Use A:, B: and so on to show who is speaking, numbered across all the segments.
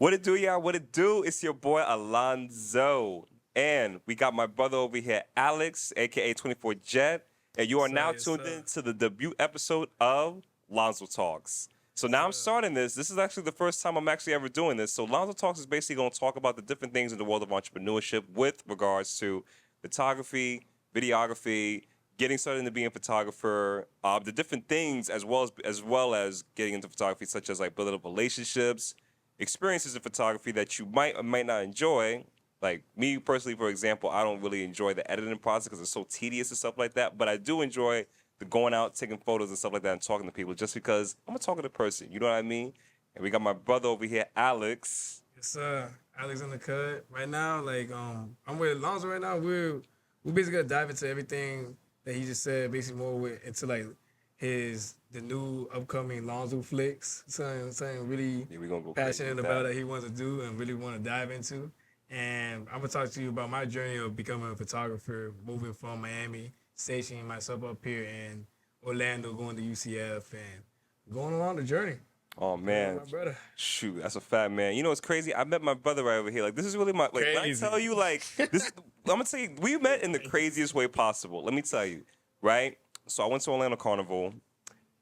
A: What it do, y'all? What it do? It's your boy Alonzo. And we got my brother over here, Alex, aka 24 Jet. And you are now tuned in to the debut episode of LonzoTalks. So now I'm starting this. This is actually the first time I'm actually ever doing this. So LonzoTalks is basically going to talk about the different things in the world of entrepreneurship with regards to photography, videography, getting started into being a photographer, the different things as well as getting into photography, such as like building up relationships, experiences in photography that you might or might not enjoy. Like me personally, for example, I don't really enjoy the editing process because it's so tedious and stuff like that. But I do enjoy the going out, taking photos and stuff like that and talking to people just because I'm a talkative person. You know what I mean? And we got my brother over here, Alex.
B: Yes, sir. Alex in the cut. Right now, I'm with Lonzo right now. We're basically gonna dive into everything that he just said, basically more into like the new upcoming Lonzo flicks. Something really
A: we gonna go
B: passionate about that he wants to do and really want to dive into. And I'm gonna talk to you about my journey of becoming a photographer, moving from Miami, stationing myself up here in Orlando, going to UCF, and going along the journey.
A: Oh man,
B: my brother.
A: Shoot, that's a fact, man. You know what's crazy? I met my brother right over here. Like this is really my like. When I tell you, like this, I'm gonna tell you, we met in the craziest way possible. Let me tell you, right? So I went to Orlando Carnival,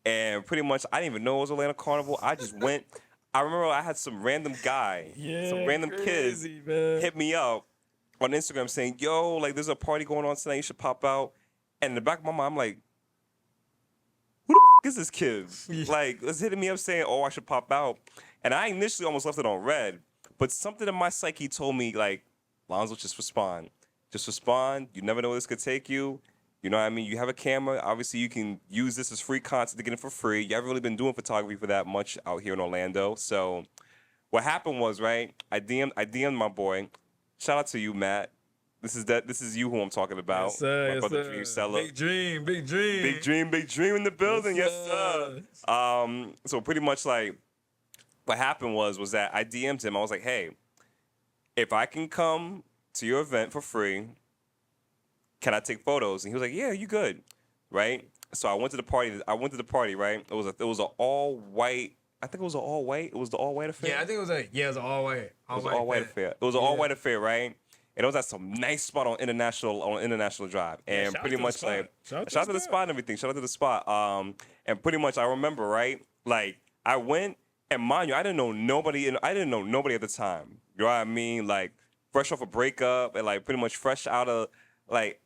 A: and pretty much I didn't even know it was Orlando Carnival. I just went. I remember I had some random guy, some random kids hit me up on Instagram saying, "Yo, like there's a party going on tonight. You should pop out." And in the back of my mind, I'm like, who the is this kid? Like, it's hitting me up saying, oh, I should pop out. And I initially almost left it on red. But something in my psyche told me, like, Lonzo, just respond. Just respond. You never know where this could take you. You know what I mean? You have a camera. Obviously, you can use this as free content to get it for free. You haven't really been doing photography for that much out here in Orlando. So what happened was, right, I DM'd my boy. Shout out to you, Matt. This is you who I'm talking about.
B: Yes, sir.
A: My brother Dream Seller.
B: Big dream, big dream.
A: Big dream in the building. Yes, sir. So pretty much like what happened was that I DM'd him. I was like, hey, if I can come to your event for free, can I take photos? And he was like, yeah, you good. Right? So I went to the party, right? It was an all white. I think it was an all white. It was the all white affair.
B: Yeah, I think it was it was an all white.
A: It was an all white affair. It was an all white affair, right? And it was at some nice spot on International Drive. And pretty much like shout out to the spot and everything. Shout out to the spot. And pretty much I remember, right? Like I went, and mind you, I didn't know nobody at the time. You know what I mean? Like fresh off a breakup and like pretty much fresh out of like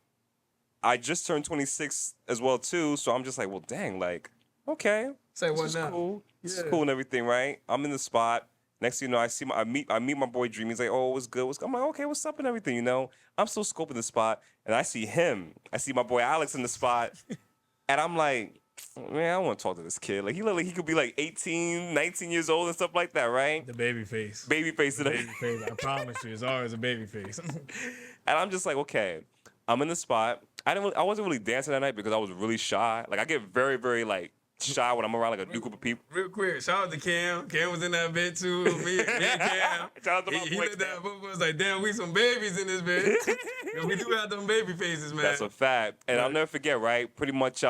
A: I just turned 26 as well too. So I'm just like, well dang, like, okay.
B: Say what
A: this is
B: now?
A: cool. This is cool and everything, right? I'm in the spot. Next thing you know, I meet my boy Dream. He's like, oh, what's good? I'm like, okay, what's up and everything, you know? I'm still scoping the spot, and I see him. I see my boy Alex in the spot, and I'm like, man, I don't want to talk to this kid. Like, he look like he could be like 18, 19 years old and stuff like that, right?
B: The baby face.
A: Baby face.
B: Baby face. I promise you, it's always a baby face.
A: And I'm just like, okay, I'm in the spot. I wasn't really dancing that night because I was really shy. Like, I get very, very like shy when I'm around like a new group of people.
B: Real quick, shout out to Cam. Cam was in that bed too. Me and Cam.
A: Shout out to my
B: he
A: boy.
B: looked at both of us like, damn, we some babies in this bed. And we do have them baby faces, man.
A: That's a fact. And I'll never forget, right? Pretty much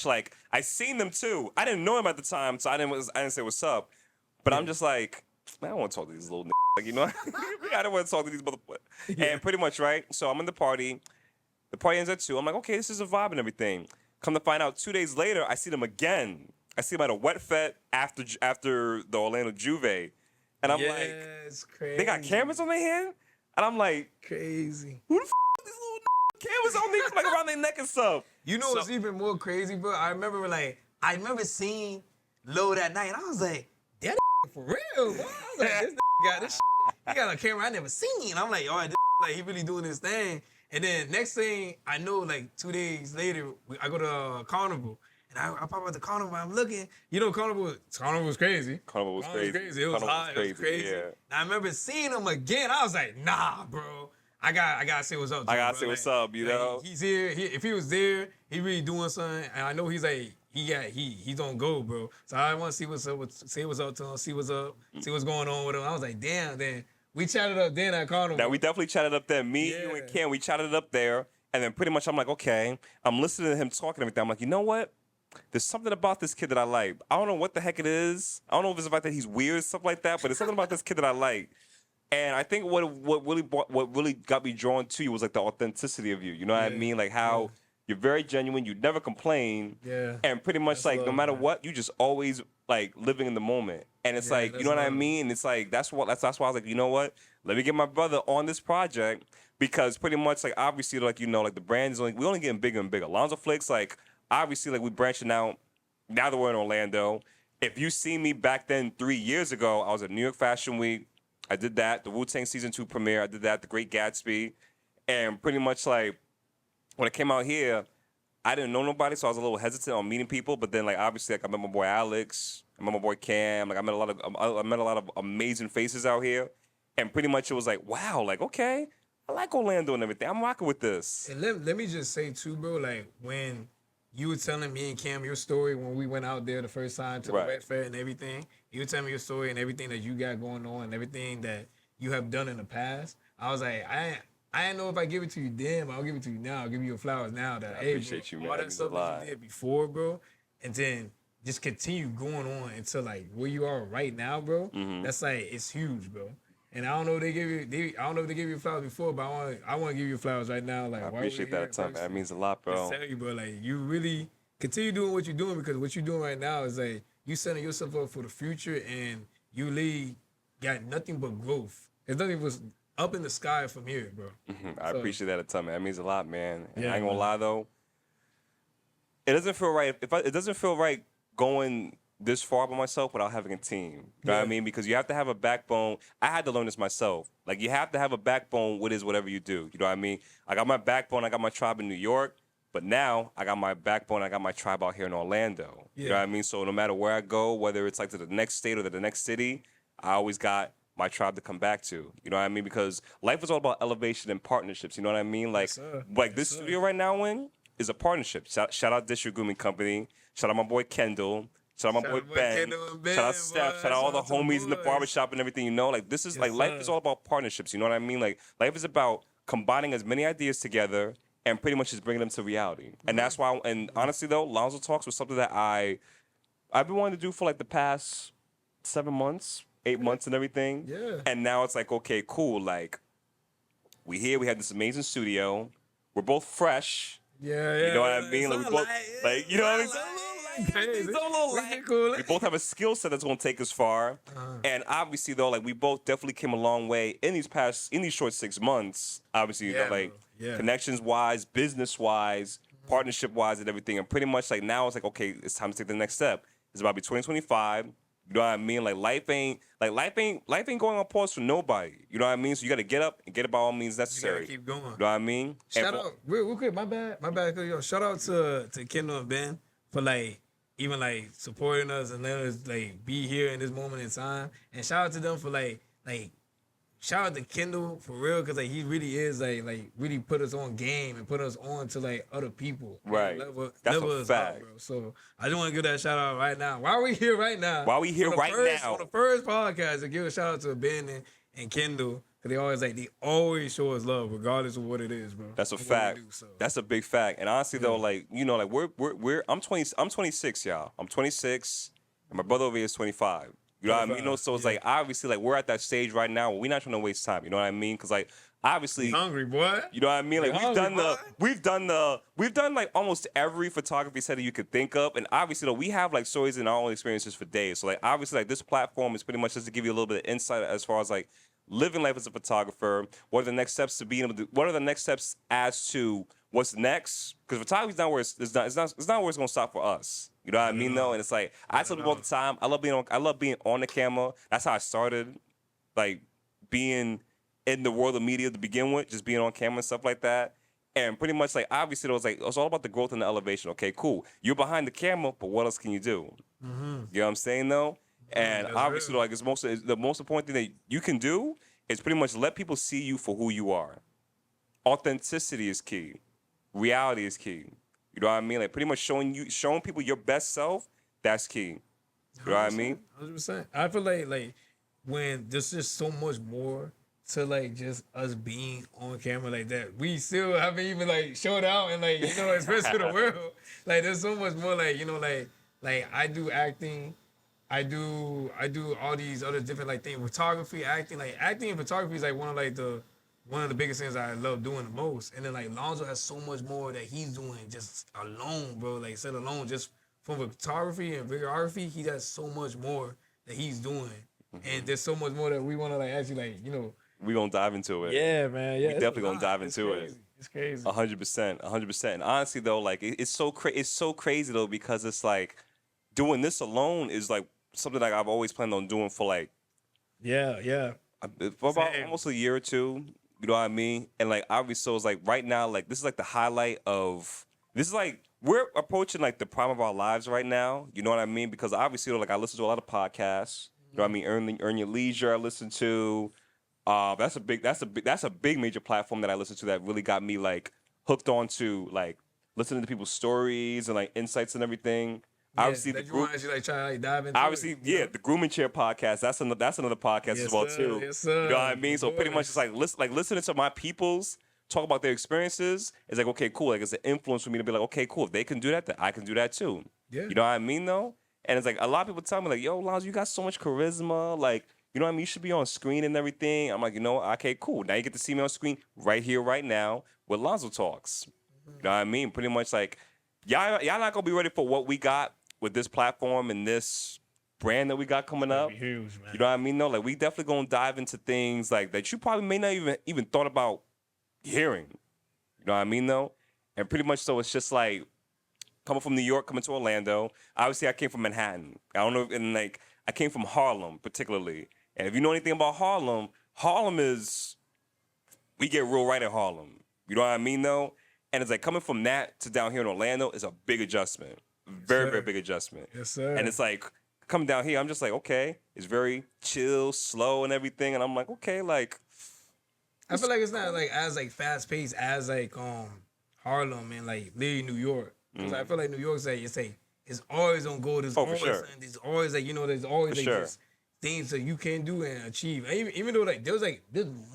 A: like I seen them too. I didn't know him at the time, so I didn't say what's up. But I'm just like, man, I don't want to talk to these little like, you know. I don't want to talk to these motherfuckers. And pretty much, right? So I'm in the party. The party ends at 2. I'm like, okay, this is a vibe and everything. Come to find out, 2 days later, I see them again. I see them at a wet fet after the Orlando Juve. And I'm like,
B: crazy.
A: they got cameras on their hand? And I'm like,
B: crazy.
A: Who the these little cameras on me like around their neck and stuff?
B: You know what's even more crazy, bro? I remember seeing Lo that night, and I was like, that for real, bro. I was like, this got this he got a camera I never seen. I'm like, all right, this like he really doing his thing. And then next thing I know, like 2 days later, I go to Carnival. And I pop out the Carnival, I'm looking. You know, Carnival was crazy.
A: Carnival was crazy.
B: It was hot. It was crazy.
A: Yeah.
B: And I remember seeing him again. I was like, nah, bro. I gotta say what's up.
A: I gotta say what's up, you know?
B: He's here. If he was there, he really doing something. And I know he's like, he's on go, bro. So I want to see what's up, say what's up to him, see what's up, see what's going on with him. I was like, damn, then. We chatted up then at Carnival.
A: Now, we definitely chatted up there. Me, you, and Ken, we chatted up there. And then pretty much I'm like, okay. I'm listening to him talking and everything. I'm like, you know what? there's something about this kid that I like. I don't know what the heck it is. I don't know if it's the fact that he's weird, stuff like that, but there's something about this kid that I like. And I think what really got me drawn to you was like the authenticity of you. You know what I mean? Like how you're very genuine. You never complain.
B: Yeah.
A: And pretty much like no matter what, you just always like living in the moment. And it's like, you know what I mean? It's like that's why I was like, you know what? Let me get my brother on this project because pretty much like obviously like like the brand is we only getting bigger and bigger. Lonzo Flicks, like obviously like we branching out. Now that we're in Orlando, if you see me back then 3 years ago, I was at New York Fashion Week. I did that. The Wu-Tang Season 2 premiere. I did that. The Great Gatsby. And pretty much like when I came out here, I didn't know nobody, so I was a little hesitant on meeting people. But then like obviously like I met my boy Alex. I met my boy Cam. Like I met a lot of amazing faces out here. And pretty much it was like, wow, like okay, I like Orlando and everything. I'm rocking with this.
B: And let me just say too, bro, like when you were telling me and Cam your story when we went out there the first time to the Red Fair and everything. You were telling me your story and everything that you got going on and everything that you have done in the past. I was like, I didn't know if I give it to you then, but I'll give it to you now. I'll give you your flowers now. That
A: I appreciate you, man.
B: All that stuff that you did before, bro, and then just continue going on until like where you are right now, bro. That's like it's huge, bro. And I don't know if they give you flowers before, but I want to give you flowers right now. Like
A: I appreciate that a ton, man. That means a lot, bro.
B: I tell you, bro, like you really continue doing what you're doing because what you're doing right now is like you setting yourself up for the future and you really got nothing but growth. There's nothing but up in the sky from here, bro.
A: I appreciate that a ton, man. That means a lot, man. And
B: Yeah,
A: I ain't gonna lie though, it doesn't feel right. It doesn't feel right going this far by myself without having a team. You know what I mean? Because you have to have a backbone. I had to learn this myself. Like you have to have a backbone with whatever you do. You know what I mean? I got my backbone. I got my tribe in New York. But now I got my backbone. I got my tribe out here in Orlando. You know what I mean? So no matter where I go, whether it's like to the next state or to the next city, I always got my tribe to come back to. You know what I mean? Because life is all about elevation and partnerships. You know what I mean? Like, this studio right now is a partnership. Shout out District Grooming Company. Shout out my boy Kendall. Shout out my boy Ben. Shout out Steph. Shout out all the homies in the barbershop and everything. You know, like this is like life is all about partnerships. You know what I mean? Like life is about combining as many ideas together and pretty much just bringing them to reality. And that's why. And honestly though, LonzoTalks was something that I've been wanting to do for like the past 7 months, 8 months, and everything.
B: Yeah.
A: And now it's like, okay, cool. Like we here. We have this amazing studio. We're both fresh.
B: Yeah.
A: You know what I mean? Like we both, like you know what I'm saying? We both have a skill set that's gonna take us far, and obviously though, like we both definitely came a long way in these short 6 months. Obviously, you know, like connections wise, business wise, partnership wise, and everything. And pretty much like now it's like okay, it's time to take the next step. It's about to be 2025. You know what I mean? Like life ain't going on pause for nobody. You know what I mean? So you got to get up and get it by all means necessary.
B: You gotta keep going.
A: You know what I mean?
B: Shout out real quick. My bad. Yo, shout out to Kendall and Ben for like even like supporting us and letting us like be here in this moment in time. And shout out to them for like shout out to Kendall for real because like he really is like really put us on game and put us on to like other people.
A: Right. That's a fact.
B: Out, bro. So I just want to give that shout out right now. Why are we here right now?
A: Why are we here right now?
B: On the first podcast, to give a shout out to Ben and Kendall. They always show us love regardless of what it is, bro.
A: That's a fact. That's a big fact. And honestly though, like, you know, like I'm 26, y'all. I'm 26 and my brother over here is 25. You know what I mean? You know, so it's like obviously like we're at that stage right now where we're not trying to waste time. You know what I mean? Because like obviously
B: hungry boy.
A: You know what I mean? Like we've done like almost every photography set that you could think of, and obviously though we have like stories and our own experiences for days. So like obviously like this platform is pretty much just to give you a little bit of insight as far as like living life as a photographer. What are the next steps to being able to? What are the next steps as to what's next? Because photography is not where it's not where it's gonna stop for us. You know what I mean, though? And it's like I tell people all the time, I love being on the camera. That's how I started, like being in the world of media to begin with, just being on camera and stuff like that. And pretty much like obviously it was like it's all about the growth and the elevation. Okay, cool. You're behind the camera, but what else can you do? You know what I'm saying though? And obviously like the most important thing that you can do is pretty much let people see you for who you are. Authenticity is key. Reality is key. You know what I mean? Like pretty much showing people your best self, that's key. You know what I mean?
B: 100%. I feel like when there's just so much more to like just us being on camera like that. We still haven't even like showed out and like, you know, expressed to the world. Like there's so much more like, you know, like I do acting, I do all these other different like things, photography, acting, like acting and photography is like one of the biggest things I love doing the most. And then like Lonzo has so much more that he's doing just alone, bro. Like said alone, just from photography and videography, he has so much more that he's doing. And there's so much more that we want to like actually like, you know.
A: We gonna dive into it.
B: Yeah, man. Yeah,
A: we definitely gonna dive into it.
B: It's crazy.
A: 100%, 100%. And honestly though, like it's so crazy though, because it's like doing this alone is like something like I've always planned on doing for like for about almost a year or two. You know what I mean? And like obviously, so it's like right now, like this is like the highlight of this is like we're approaching like the prime of our lives right now. You know what I mean? Because obviously, like I listen to a lot of podcasts. You know what I mean? Earn Your Leisure. I listen to. That's a big major platform that I listen to that really got me like hooked onto like listening to people's stories and like insights and everything.
B: Yeah,
A: obviously,
B: the group, actually like try to like dive into.
A: Obviously,
B: it,
A: yeah, the Grooming Chair podcast. That's another podcast
B: yes,
A: as well
B: sir,
A: too.
B: Yes, sir.
A: You know what I mean? So pretty much it's like listening to my peoples talk about their experiences. It's like okay, cool. Like it's an influence for me to be like, okay, cool. If they can do that, then I can do that too.
B: Yeah.
A: You know what I mean though? And it's like a lot of people tell me like, yo, Lonzo, you got so much charisma. Like, you know what I mean? You should be on screen and everything. I'm like, you know, okay, cool. Now you get to see me on screen right here, right now with LonzoTalks. You know what I mean? Pretty much like y'all not gonna be ready for what we got with this platform and this brand that we got coming up.
B: Huge, man.
A: You know what I mean? No, like we definitely gonna dive into things like that you probably may not even thought about hearing. You know what I mean though? And pretty much so it's just like coming from New York, coming to Orlando. Obviously I came from Manhattan. I don't know, and like I came from Harlem particularly. And if you know anything about Harlem, we get real right in Harlem. You know what I mean though? And it's like coming from that to down here in Orlando is a big adjustment. Very big adjustment.
B: Yes, sir.
A: And it's like coming down here, I'm just like, okay, it's very chill, slow, and everything. And I'm like, okay, like
B: I feel like it's not like as like fast paced as like Harlem and like literally New York. Because I feel like New York's like it's always on go. There's always something. There's always like there's always like just things that you can do and achieve. And even though like there's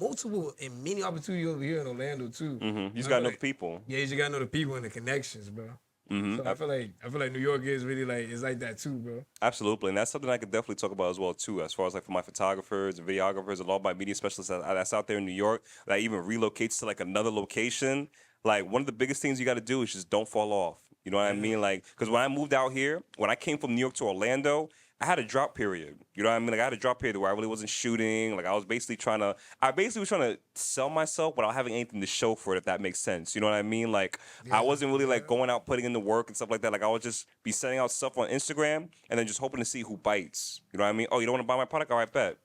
B: multiple and many opportunities over here in Orlando too.
A: You just gotta know the people.
B: Yeah, you just gotta know the people and the connections, bro. So I feel like New York is really like it's like that too, bro.
A: Absolutely, and that's something I could definitely talk about as well too. As far as like for my photographers and videographers and all my media specialists that's out there in New York that even relocates to like another location. Like one of the biggest things you got to do is just don't fall off. You know what I mean? Like because when I moved out here, when I came from New York to Orlando, I had a drop period. You know what I mean? Like I had a drop period where I really wasn't shooting. Like I was basically was trying to sell myself without having anything to show for it, if that makes sense. You know what I mean? Like I wasn't really like going out putting in the work and stuff like that. Like I would just be sending out stuff on Instagram and then just hoping to see who bites. You know what I mean? Oh, you don't want to buy my product? All right, bet.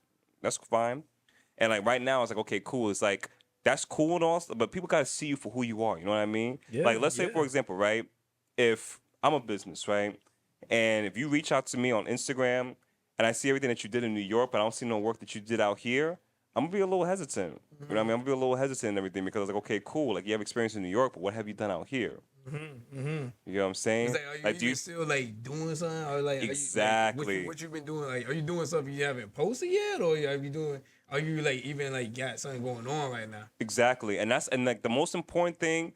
A: That's fine. And like right now, it's like, okay, cool. It's like, that's cool and all, but people got to see you for who you are. You know what I mean? Yeah, like let's say, for example, right? If I'm a business, right? And if you reach out to me on Instagram and I see everything that you did in New York, but I don't see no work that you did out here, I'm gonna be a little hesitant. You know what I mean? I'm gonna be a little hesitant and everything because I was like, okay, cool. Like you have experience in New York, but what have you done out here? You know what I'm saying?
B: Like, do you still like doing something or like
A: exactly
B: what you've been doing? Like, are you doing something you haven't posted yet, or are you like even like got something going on right now?
A: Exactly, and like the most important thing,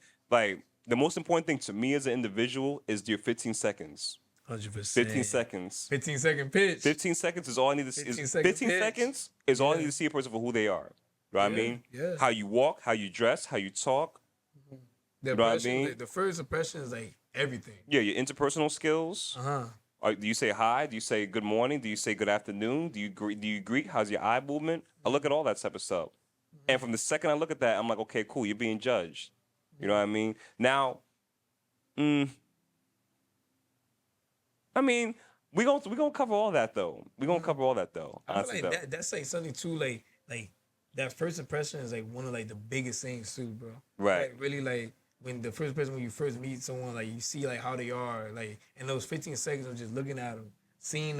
A: to me as an individual is your 15 seconds.
B: 100%.
A: 15 seconds.
B: 15-second pitch.
A: 15 seconds is all I need to see. 15 seconds is all I need to see a person for who they are. You know what I mean?
B: Yeah.
A: How you walk, how you dress, how you talk.
B: You know what I mean? The first impression is like everything.
A: Yeah, your interpersonal skills. Do you say hi? Do you say good morning? Do you say good afternoon? Do you greet? How's your eye movement? I look at all that type of stuff. And from the second I look at that, I'm like, okay, cool, you're being judged. You know what I mean? Now, I mean, we gonna cover all that though. I feel
B: like that's like something too, like that first impression is like one of like the biggest things too, bro.
A: Right.
B: Like really like when you first meet someone, like you see like how they are, like in those 15 seconds of just looking at them, seeing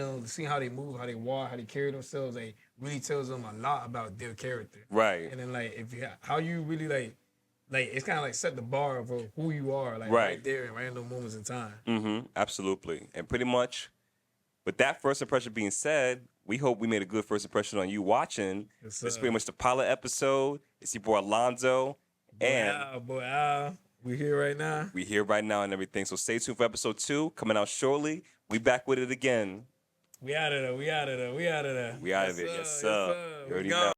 B: how they move, how they walk, how they carry themselves, like really tells them a lot about their character.
A: Right.
B: And then like how you really like it's kind of like set the bar for who you are, like right there in random moments in time.
A: Absolutely. And pretty much with that first impression being said, we hope we made a good first impression on you watching.
B: Yes,
A: This is
B: sir.
A: pretty much the pilot episode. It's your boy Lonzo.
B: Boy, Al. We here right now.
A: We here right now and everything. So stay tuned for episode 2 coming out shortly. We back with it again.
B: We out of there.
A: We out of it. Yes, sir. You already know.